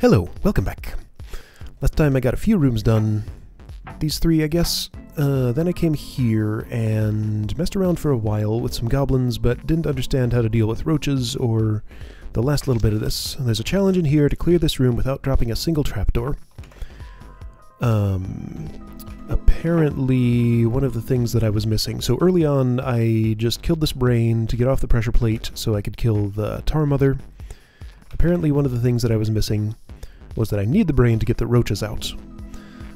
Hello, welcome back. Last time I got a few rooms done. These three, I guess. Then I came here and messed around for a while with some goblins, but didn't understand how to deal with roaches or the last little bit of this. And there's a challenge in here to clear this room without dropping a single trapdoor. Apparently one of the things that I was missing. So early on I just killed this brain to get off the pressure plate so I could kill the tar mother. Apparently one of the things that I was missing was that I need the brain to get the roaches out.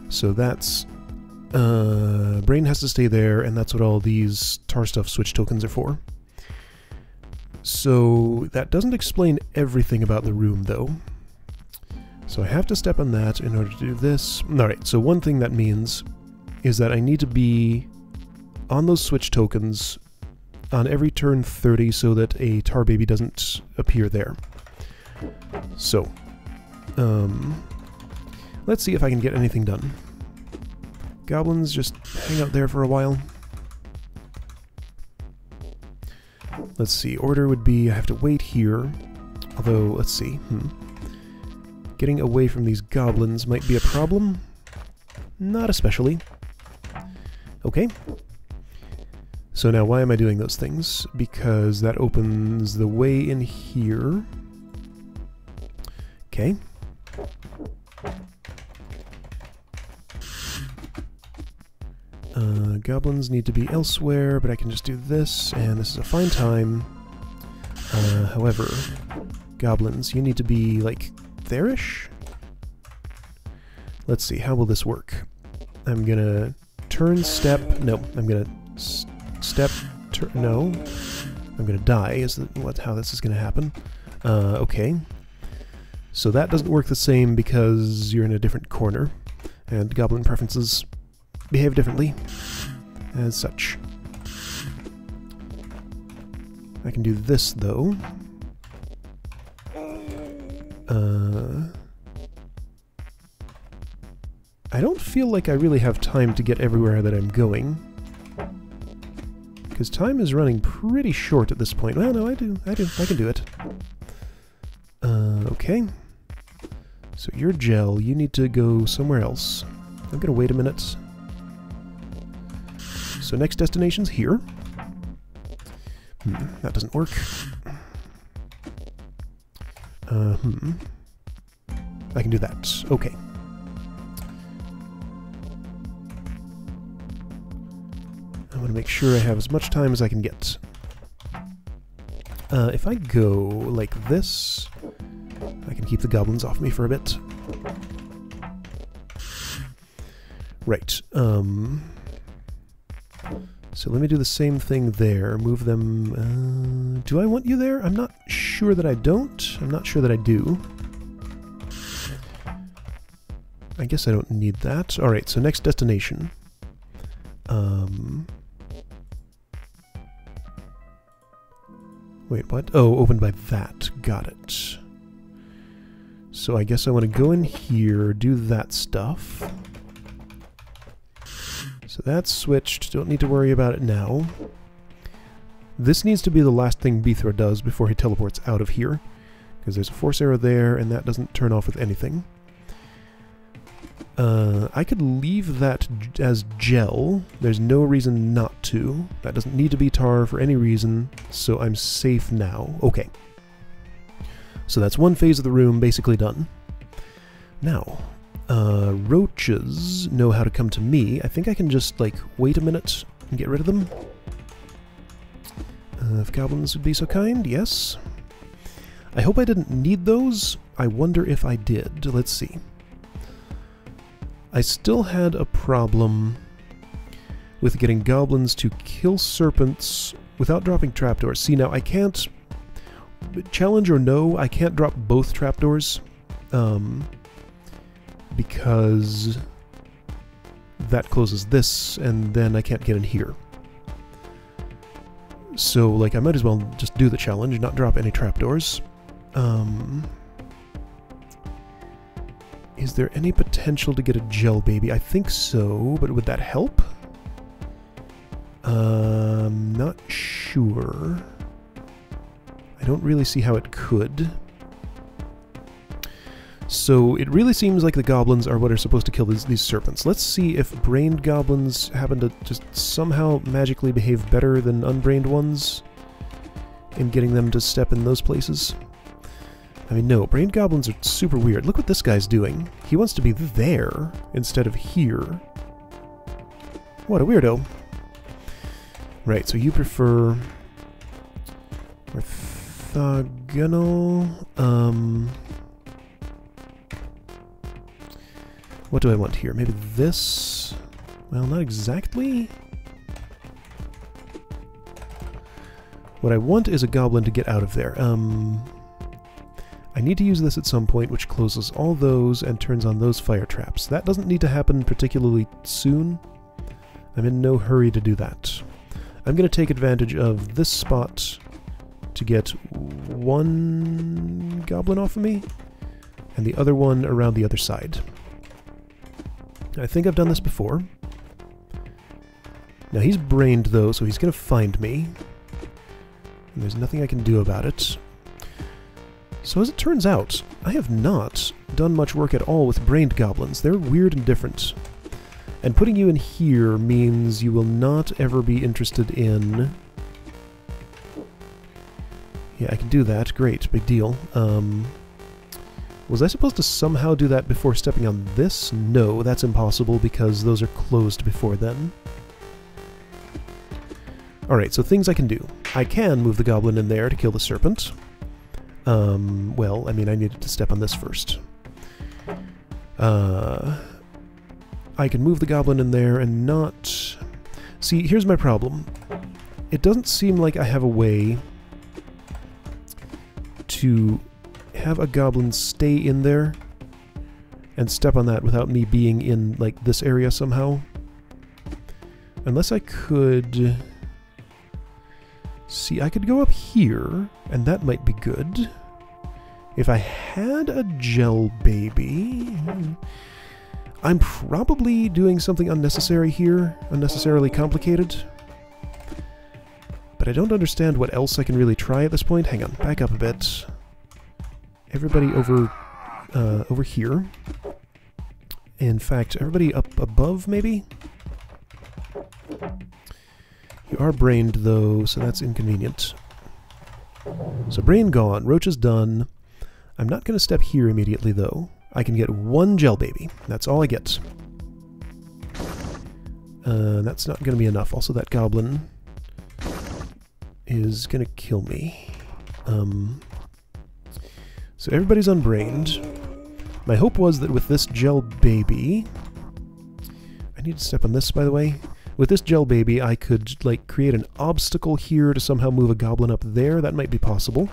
So that's... brain has to stay there, and that's what all these tar stuff switch tokens are for. So that doesn't explain everything about the room, though. So I have to step on that in order to do this. Alright, so one thing that means is that I need to be on those switch tokens on every turn 30 so that a tar baby doesn't appear there. So, let's see if I can get anything done. Goblins just hang out there for a while. Let's see, order would be I have to wait here. Although, let's see, getting away from these goblins might be a problem. Not especially. Okay. So now why am I doing those things? Because that opens the way in here. Okay. Goblins need to be elsewhere, but I can just do this, and this is a fine time. However, goblins, you need to be, like, there-ish? Let's see, how will this work? I'm gonna turn, step... No, I'm gonna step... No. I'm gonna die, is how this is gonna happen. Okay. So that doesn't work the same because you're in a different corner, and goblin preferences behave differently as such. I can do this, though. I don't feel like I really have time to get everywhere that I'm going, because time is running pretty short at this point. Well, no, I can do it. Okay. So you're gel, you need to go somewhere else. I'm gonna wait a minute. So next destination's here. That doesn't work. I can do that. Okay. I want to make sure I have as much time as I can get. If I go like this, I can keep the goblins off me for a bit. Right. So let me do the same thing there. Move them... do I want you there? I'm not sure that I don't. I'm not sure that I do. I guess I don't need that. Alright, so next destination. Wait, what? Oh, opened by that. Got it. So I guess I want to go in here, do that stuff. So that's switched, don't need to worry about it now. This needs to be the last thing Beethro does before he teleports out of here, because there's a force arrow there, and that doesn't turn off with anything. I could leave that as gel. There's no reason not to. That doesn't need to be tar for any reason, so I'm safe now. Okay. So that's one phase of the room basically done. Now, roaches know how to come to me. I think I can just, like, wait a minute and get rid of them. If goblins would be so kind, yes. I hope I didn't need those. I wonder if I did. Let's see. I still had a problem with getting goblins to kill serpents without dropping trapdoors. See, now I can't... Challenge or no, I can't drop both trapdoors. Because that closes this, and then I can't get in here. So, like, I might as well just do the challenge, not drop any trapdoors. Is there any potential to get a gel baby? I think so, but would that help? Not sure. I don't really see how it could. So it really seems like the goblins are what are supposed to kill these serpents. Let's see if brained goblins happen to just somehow magically behave better than unbrained ones in getting them to step in those places. I mean, no, brained goblins are super weird. Look what this guy's doing. He wants to be there instead of here. What a weirdo. Right, so you prefer orthogonal. What do I want here? Maybe this? Well, not exactly. What I want is a goblin to get out of there. I need to use this at some point, which closes all those and turns on those fire traps. That doesn't need to happen particularly soon. I'm in no hurry to do that. I'm going to take advantage of this spot to get one goblin off of me, and the other one around the other side. I think I've done this before. Now he's brained though, so he's going to find me. And there's nothing I can do about it. So as it turns out, I have not done much work at all with brained goblins. They're weird and different. And putting you in here means you will not ever be interested in... Yeah, I can do that. Great. Big deal. Was I supposed to somehow do that before stepping on this? No, that's impossible because those are closed before then. Alright, so things I can do. I can move the goblin in there to kill the serpent. Well, I mean, I needed to step on this first. I can move the goblin in there and not... See, here's my problem. It doesn't seem like I have a way to have a goblin stay in there and step on that without me being in, like, this area somehow. Unless I could... See, I could go up here, and that might be good. If I had a gel baby... I'm probably doing something unnecessary here, unnecessarily complicated. But I don't understand what else I can really try at this point. Hang on, back up a bit. Everybody over here. In fact, everybody up above, maybe? You are brained, though, so that's inconvenient. So brain gone, roach is done. I'm not going to step here immediately, though. I can get one gel baby. That's all I get. That's not going to be enough. Also, that goblin is going to kill me. So everybody's unbrained. My hope was that with this gel baby... I need to step on this, by the way. With this gel baby, I could, like, create an obstacle here to somehow move a goblin up there. That might be possible.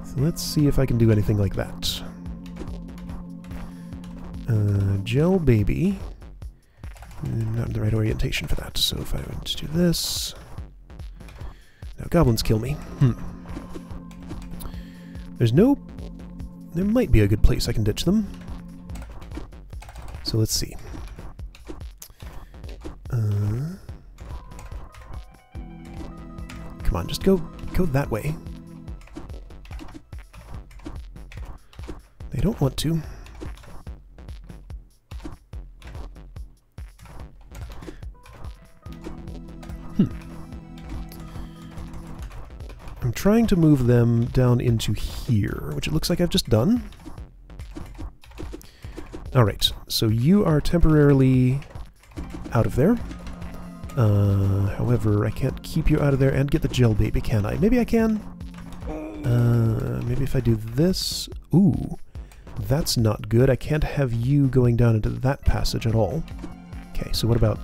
So let's see if I can do anything like that. Gel baby. Not in the right orientation for that. So if I were to do this... Now, goblins kill me. There's no... There might be a good place I can ditch them. So let's see. Come on, just go that way. They don't want to. I'm trying to move them down into here, which it looks like I've just done. Alright, so you are temporarily out of there. However, I can't keep you out of there and get the gel baby, can I? Maybe I can? Maybe if I do this... Ooh, that's not good. I can't have you going down into that passage at all. Okay, so what about...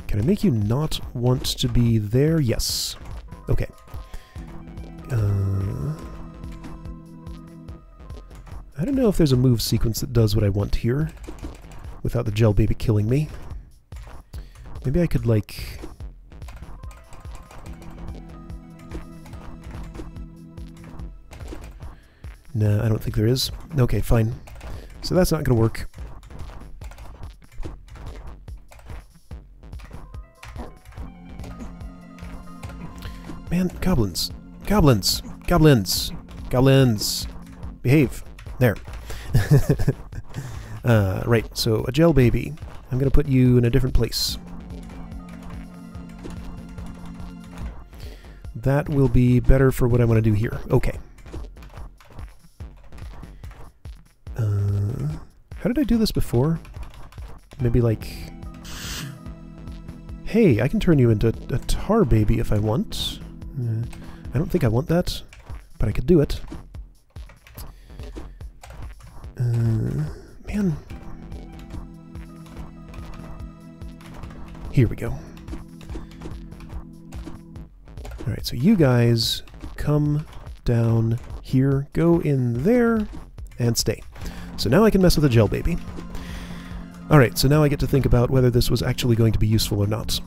Can I make you not want to be there? Yes. Okay. I don't know if there's a move sequence that does what I want here without the gel baby killing me. Maybe I could, like... Nah, I don't think there is. Okay, fine. So that's not going to work. Man, goblins. Goblins. Goblins. Goblins. Behave. There. Right, so a gel baby. I'm going to put you in a different place. That will be better for what I want to do here. Okay. How did I do this before? Maybe like... Hey, I can turn you into a tar baby if I want. I don't think I want that, but I could do it. Man. Here we go. Alright, so you guys come down here, go in there, and stay. So now I can mess with a gel baby. Alright, so now I get to think about whether this was actually going to be useful or not.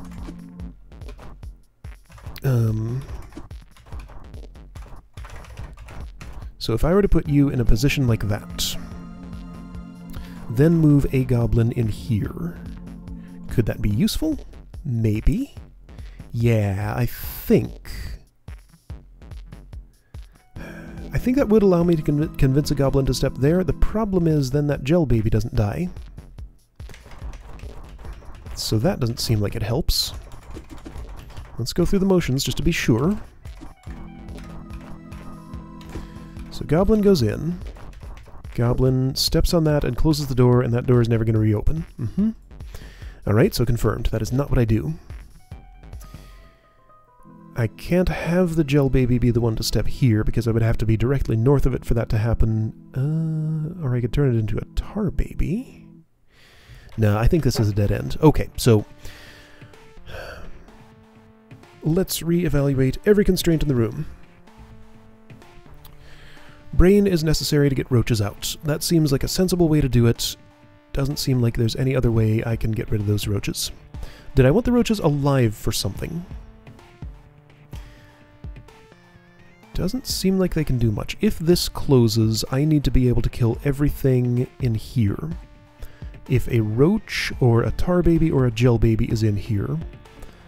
So if I were to put you in a position like that, then move a goblin in here, could that be useful? Maybe. Yeah, I think that would allow me to convince a goblin to step there. The problem is then that gel baby doesn't die. So that doesn't seem like it helps. Let's go through the motions just to be sure. So goblin goes in. Goblin steps on that and closes the door, and that door is never going to reopen. Alright, so confirmed. That is not what I do. I can't have the gel baby be the one to step here, because I would have to be directly north of it for that to happen. Or I could turn it into a tar baby. No, I think this is a dead end. Okay, so... let's reevaluate every constraint in the room. Brain is necessary to get roaches out. That seems like a sensible way to do it. Doesn't seem like there's any other way I can get rid of those roaches. Did I want the roaches alive for something? Doesn't seem like they can do much. If this closes, I need to be able to kill everything in here. If a roach or a tar baby or a gel baby is in here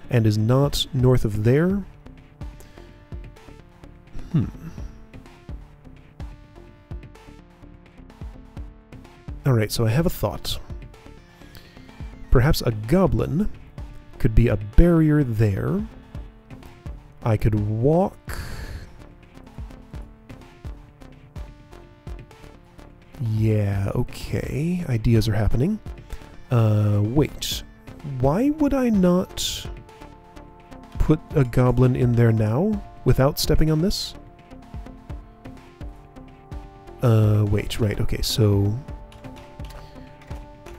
and is not north of there... Alright, so I have a thought. Perhaps a goblin could be a barrier there. I could walk... Yeah, okay. Ideas are happening. Wait. Why would I not put a goblin in there now without stepping on this? Wait, right, okay, so...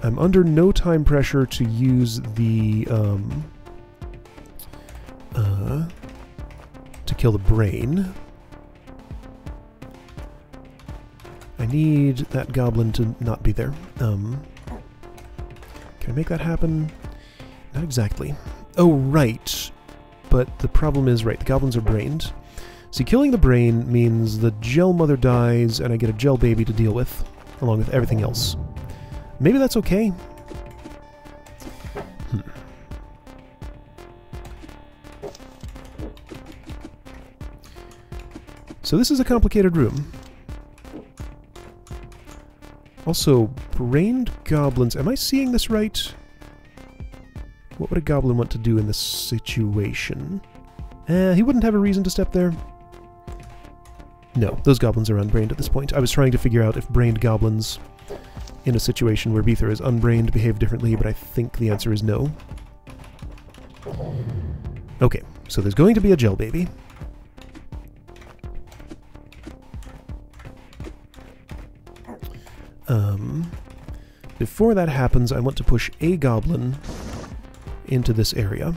I'm under no time pressure to use the, to kill the brain. I need that goblin to not be there. Can I make that happen? Not exactly. Oh, right. But the problem is, right, the goblins are brained. See, killing the brain means the gel mother dies and I get a gel baby to deal with, along with everything else. Maybe that's okay. So this is a complicated room. Also, brained goblins. Am I seeing this right? What would a goblin want to do in this situation? He wouldn't have a reason to step there. No, those goblins are unbrained at this point. I was trying to figure out if brained goblins in a situation where Beether is unbrained behave differently, but I think the answer is no. Okay, so there's going to be a gel baby. Before that happens, I want to push a goblin into this area.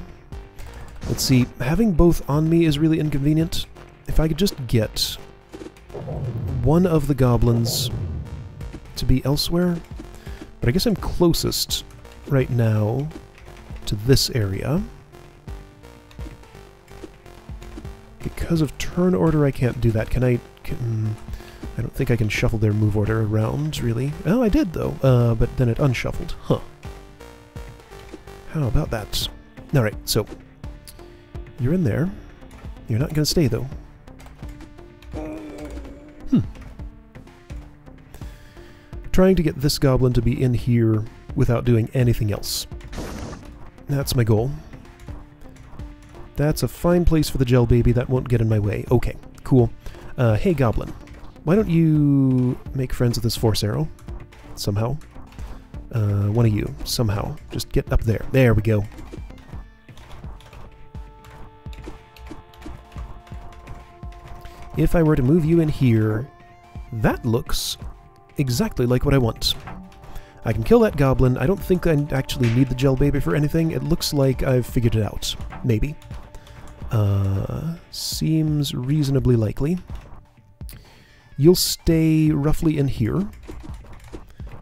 Let's see, having both on me is really inconvenient. If I could just get one of the goblins to be elsewhere, but I guess I'm closest right now to this area. Because of turn order, I can't do that. Can I... I don't think I can shuffle their move order around, really. Oh, I did, though, but then it unshuffled. Huh. How about that? Alright, so... you're in there. You're not going to stay, though. Trying to get this goblin to be in here without doing anything else. That's my goal. That's a fine place for the gel baby. That won't get in my way. Okay, cool. Hey, goblin. Why don't you make friends with this force arrow? Somehow. One of you. Somehow. Just get up there. There we go. If I were to move you in here, that looks exactly like what I want. I can kill that goblin. I don't think I actually need the gel baby for anything. It looks like I've figured it out. Maybe. Seems reasonably likely. You'll stay roughly in here.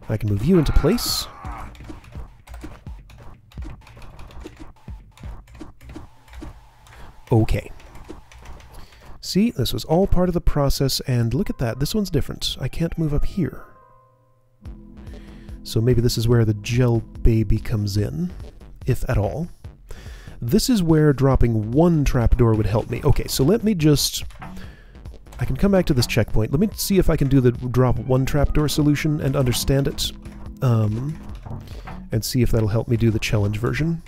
I can move you into place. Okay. See, this was all part of the process, and look at that. This one's different. I can't move up here. So maybe this is where the gel baby comes in, if at all. This is where dropping one trapdoor would help me. Okay, so let me just... I can come back to this checkpoint. Let me see if I can do the drop one trapdoor solution and understand it. And see if that'll help me do the challenge version.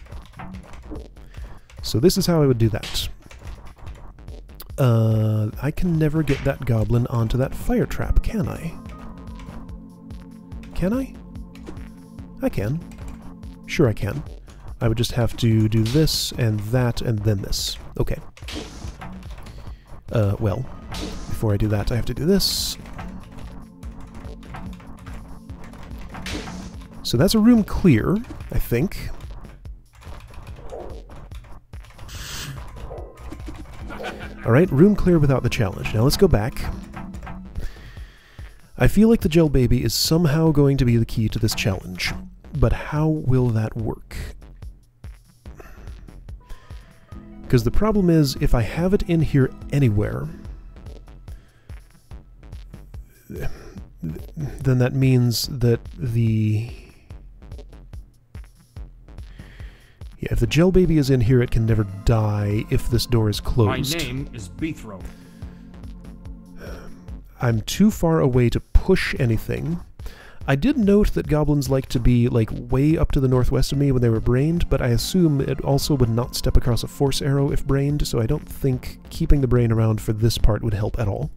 So this is how I would do that. I can never get that goblin onto that fire trap, can I? Can I? I can. Sure I can. I would just have to do this, and that, and then this. Okay. Well, before I do that, I have to do this. So that's a room clear, I think. Alright, room clear without the challenge. Now let's go back. I feel like the gel baby is somehow going to be the key to this challenge. But how will that work? Because the problem is, if I have it in here anywhere, then that means that the... Yeah, if the gel baby is in here, it can never die if this door is closed. My name is Beethro. I'm too far away to push anything. I did note that goblins like to be, like, way up to the northwest of me when they were brained, but I assume it also would not step across a force arrow if brained, so I don't think keeping the brain around for this part would help at all.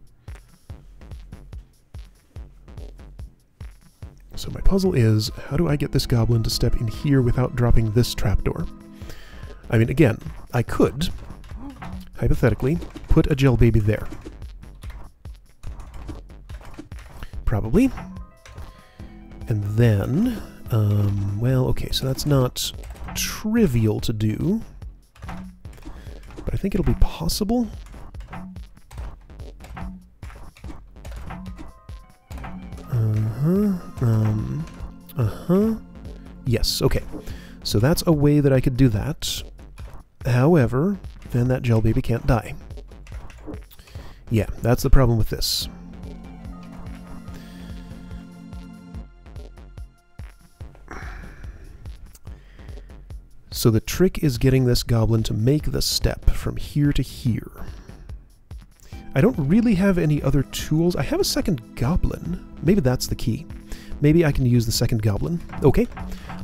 So my puzzle is, how do I get this goblin to step in here without dropping this trapdoor? I mean, again, I could, hypothetically, put a gel baby there. Probably. And then, well, okay, so that's not trivial to do, but I think it'll be possible. Yes, okay. So that's a way that I could do that. However, then that gel baby can't die. Yeah, that's the problem with this. So the trick is getting this goblin to make the step from here to here. I don't really have any other tools. I have a second goblin. Maybe that's the key. Maybe I can use the second goblin. Okay,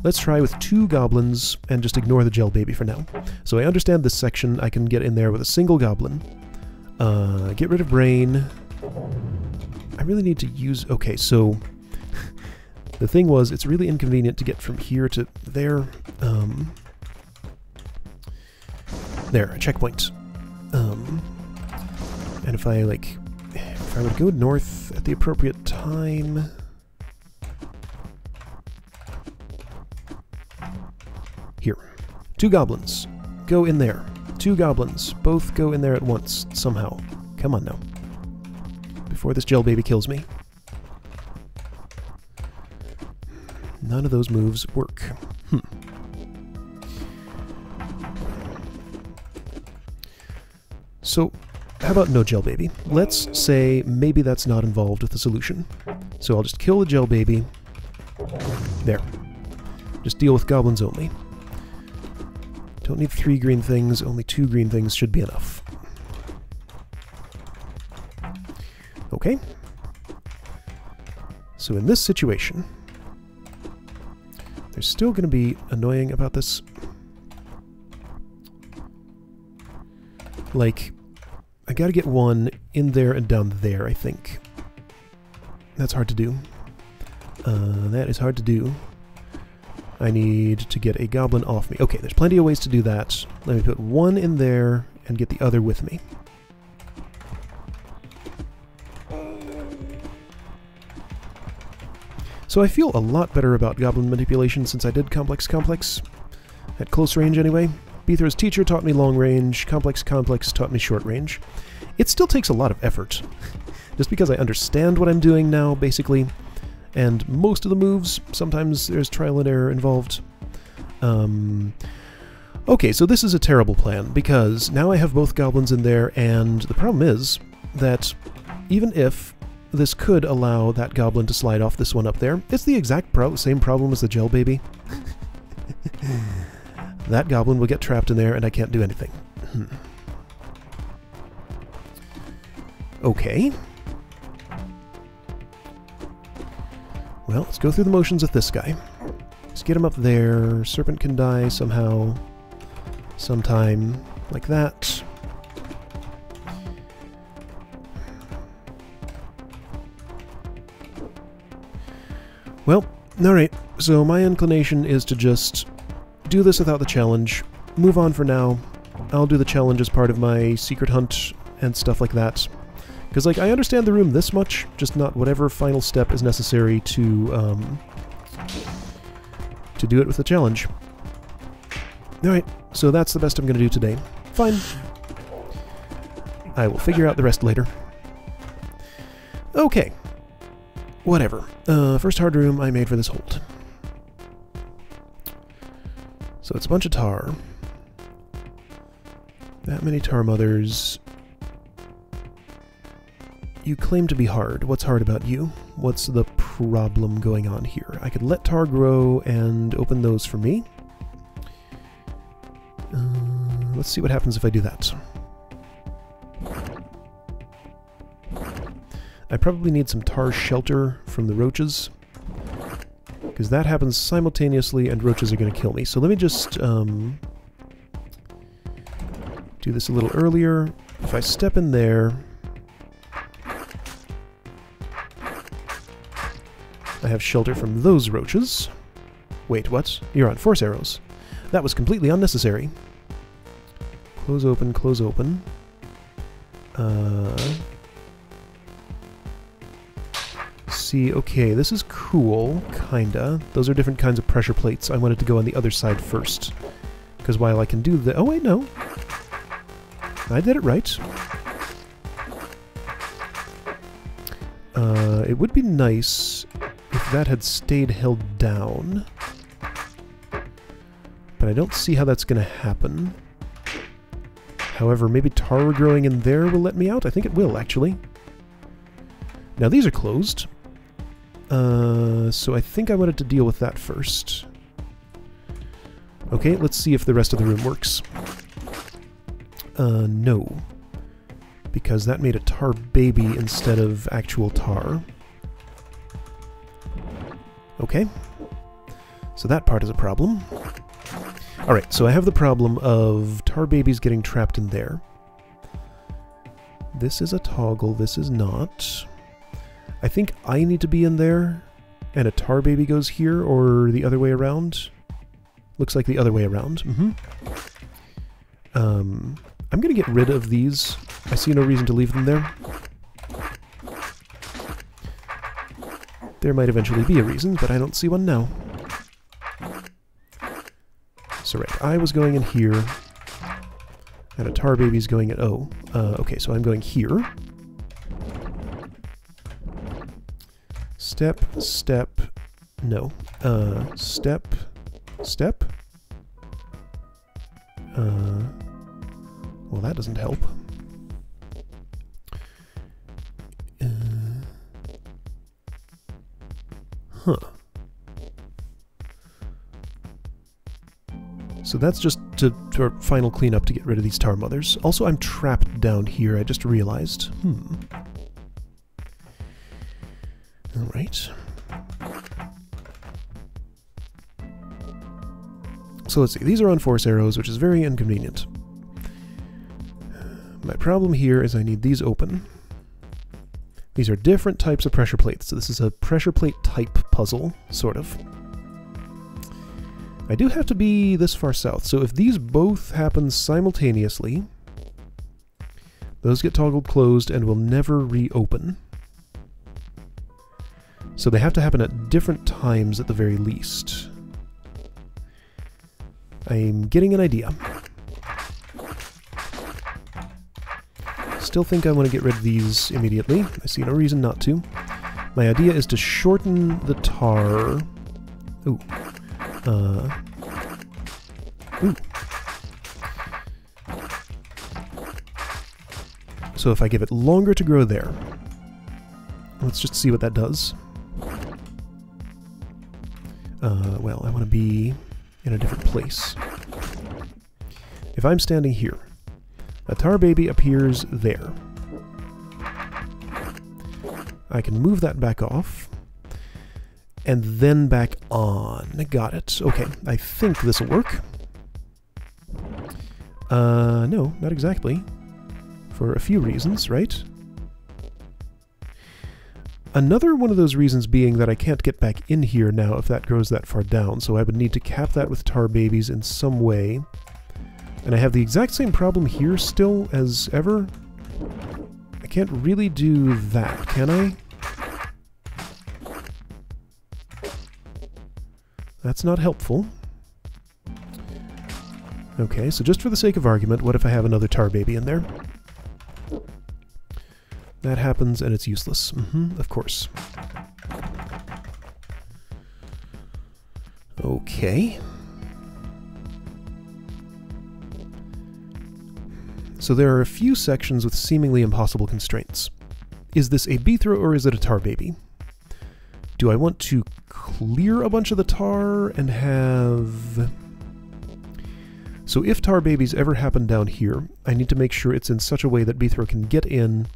let's try with 2 goblins and just ignore the gel baby for now. So I understand this section. I can get in there with a single goblin. Get rid of brain. I really need to use... Okay, so the thing was, it's really inconvenient to get from here to there. There, a checkpoint. And if I, like, if I would go north at the appropriate time... Here. 2 goblins. Go in there. 2 goblins. Both go in there at once, somehow. Come on now. Before this gel baby kills me. None of those moves work. So, how about no gel baby? Let's say maybe that's not involved with the solution. So I'll just kill the gel baby. There. Just deal with goblins only. Don't need 3 green things, only 2 green things should be enough. Okay. So in this situation, they're still going to be annoying about this. Like, I gotta get one in there and down there, I think. That's hard to do. That is hard to do. I need to get a goblin off me. Okay, there's plenty of ways to do that. Let me put one in there and get the other with me. So I feel a lot better about goblin manipulation since I did Complex, at close range anyway. Beether's teacher taught me long range, Complex taught me short range. It still takes a lot of effort, just because I understand what I'm doing now, basically, and most of the moves, sometimes there's trial and error involved. Okay, so this is a terrible plan, because now I have both goblins in there, and the problem is that even if this could allow that goblin to slide off this one up there, it's the exact same problem as the gel baby. That goblin will get trapped in there, and I can't do anything. Okay. Well, let's go through the motions with this guy. Let's get him up there. Serpent can die somehow, sometime, like that. Well, alright, so my inclination is to just do this without the challenge, move on for now. I'll do the challenge as part of my secret hunt and stuff like that. Because, like, I understand the room this much, just not whatever final step is necessary to do it with the challenge. Alright, so that's the best I'm going to do today. Fine. I will figure out the rest later. Okay. Whatever. First hard room I made for this hold. So it's a bunch of tar. That many tar mothers. You claim to be hard. What's hard about you? What's the problem going on here? I could let tar grow and open those for me. Let's see what happens if I do that. I probably need some tar shelter from the roaches, because that happens simultaneously and roaches are going to kill me. So let me just do this a little earlier. If I step in there, I have shelter from those roaches. Wait, what? You're on force arrows. That was completely unnecessary. Close open, close open. See, okay, this is cool, kinda. Those are different kinds of pressure plates. I wanted to go on the other side first. Because while I can do the... Oh, wait, no. I did it right. It would be nice if that had stayed held down. But I don't see how that's going to happen. However, maybe tar growing in there will let me out? I think it will, actually. Now, these are closed. So I think I wanted to deal with that first. Okay, let's see if the rest of the room works. No. Because that made a tar baby instead of actual tar. Okay. So that part is a problem. Alright, so I have the problem of tar babies getting trapped in there. This is a toggle, this is not. I think I need to be in there, and a tar baby goes here, or the other way around. Looks like the other way around. I'm going to get rid of these. I see no reason to leave them there. There might eventually be a reason, but I don't see one now. So right, I was going in here, and a tar baby's going at... Oh, okay, so I'm going here. Step, step, no. Step, step. Well, that doesn't help. Huh. So that's just to our final cleanup to get rid of these tar mothers. Also, I'm trapped down here, I just realized. Alright. So let's see, these are on force arrows, which is very inconvenient. My problem here is I need these open. These are different types of pressure plates, so this is a pressure plate type puzzle, sort of. I do have to be this far south, so if these both happen simultaneously, those get toggled closed and will never reopen. So they have to happen at different times at the very least. I'm getting an idea. Still think I want to get rid of these immediately. I see no reason not to. My idea is to shorten the tar. Ooh. Ooh. So if I give it longer to grow there, let's just see what that does. Well, I want to be in a different place. If I'm standing here, a tar baby appears there. I can move that back off, and then back on. Got it. Okay, I think this will work. No, not exactly. For a few reasons, right? Another one of those reasons being that I can't get back in here now if that grows that far down, so I would need to cap that with tar babies in some way. And I have the exact same problem here still as ever. I can't really do that, can I? That's not helpful. Okay, so just for the sake of argument, what if I have another tar baby in there? That happens and it's useless. Of course. Okay. So there are a few sections with seemingly impossible constraints. Is this a B-throw or is it a tar baby? Do I want to clear a bunch of the tar and have... So if tar babies ever happen down here, I need to make sure it's in such a way that B-throw can get in.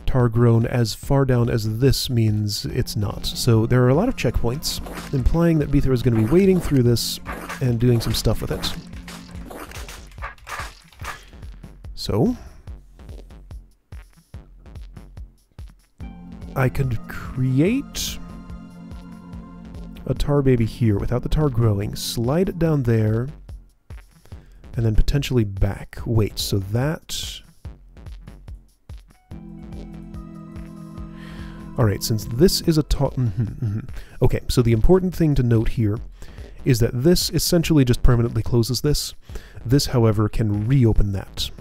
Tar grown as far down as this means it's not. So there are a lot of checkpoints, implying that B-throw is going to be wading through this and doing some stuff with it. So I could create a tar baby here without the tar growing, slide it down there, and then potentially back. Wait, so that... Alright, since this is a tar... Okay, so the important thing to note here is that this essentially just permanently closes this. This, however, can reopen that.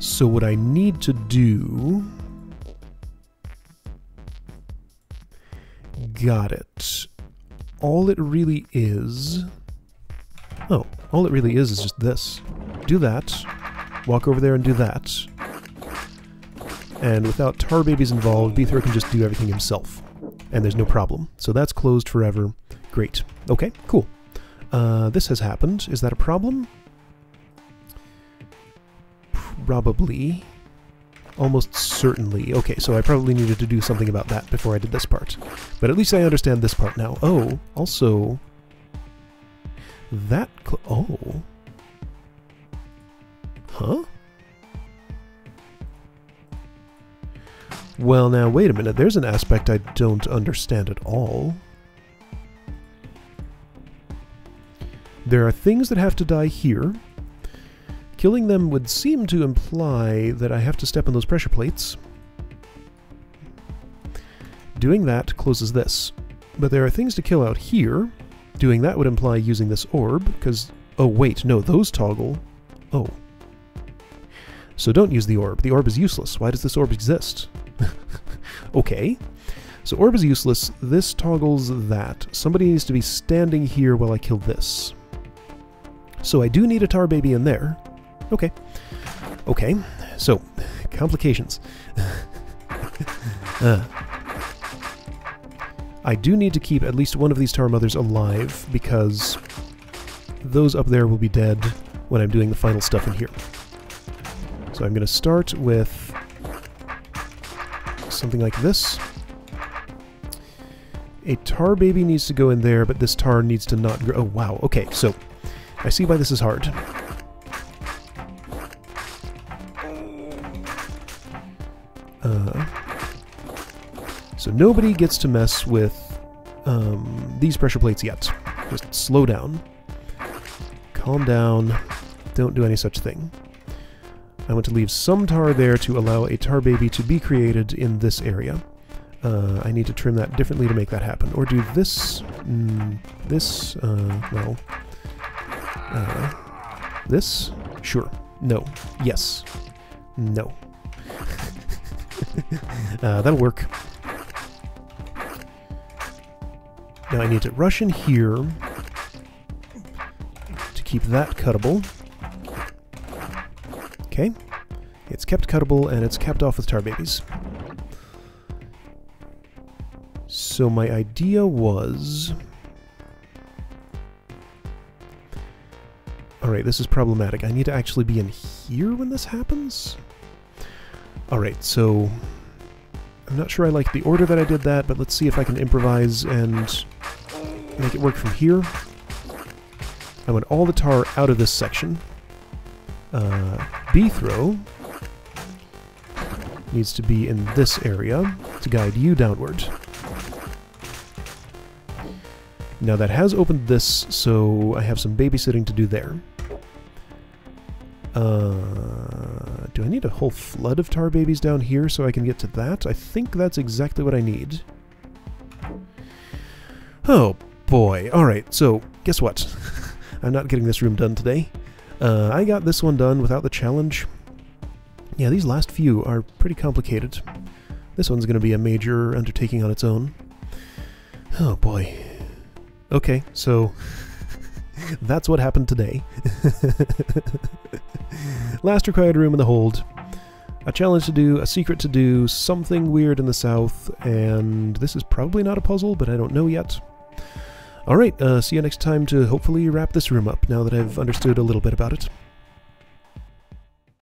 So what I need to do... Got it. All it really is... Oh, all it really is just this. Do that. Walk over there and do that. And without tar babies involved, B-throw can just do everything himself. And there's no problem. So that's closed forever. Great. Okay, cool. This has happened. Is that a problem? Probably. Almost certainly. Okay, so I probably needed to do something about that before I did this part. But at least I understand this part now. Oh, also... That... Oh. Huh? Well, now, wait a minute. There's an aspect I don't understand at all. There are things that have to die here. Killing them would seem to imply that I have to step on those pressure plates. Doing that closes this. But there are things to kill out here. Doing that would imply using this orb, because... Oh, wait, no, those toggle. Oh. So don't use the orb. The orb is useless. Why does this orb exist? Okay. So orb is useless. This toggles that. Somebody needs to be standing here while I kill this. So I do need a tar baby in there. Okay. Okay. So, complications. I do need to keep at least one of these tar mothers alive, because those up there will be dead when I'm doing the final stuff in here. So I'm going to start with something like this. A tar baby needs to go in there, but this tar needs to not grow. Oh, wow. Okay, so I see why this is hard. So nobody gets to mess with these pressure plates yet. Just slow down. Calm down. Don't do any such thing. I want to leave some tar there to allow a tar baby to be created in this area. I need to trim that differently to make that happen. Or do this... well... this? Sure. No. Yes. No. That'll work. Now I need to rush in here to keep that cuttable. Okay. It's kept cuttable and it's capped off with tar babies. So my idea was... Alright, this is problematic. I need to actually be in here when this happens? Alright, so... I'm not sure I like the order that I did that, but let's see if I can improvise and make it work from here. I want all the tar out of this section. B-throw needs to be in this area to guide you downward. Now that has opened this, so I have some babysitting to do there. Do I need a whole flood of tar babies down here so I can get to that? I think that's exactly what I need. Oh boy. Alright, so guess what? I'm not getting this room done today. I got this one done without the challenge. Yeah, these last few are pretty complicated. This one's going to be a major undertaking on its own. Oh boy. Okay, so that's what happened today. Last required room in the hold. A challenge to do, a secret to do, something weird in the south, and this is probably not a puzzle, but I don't know yet. Alright, see you next time to hopefully wrap this room up, now that I've understood a little bit about it.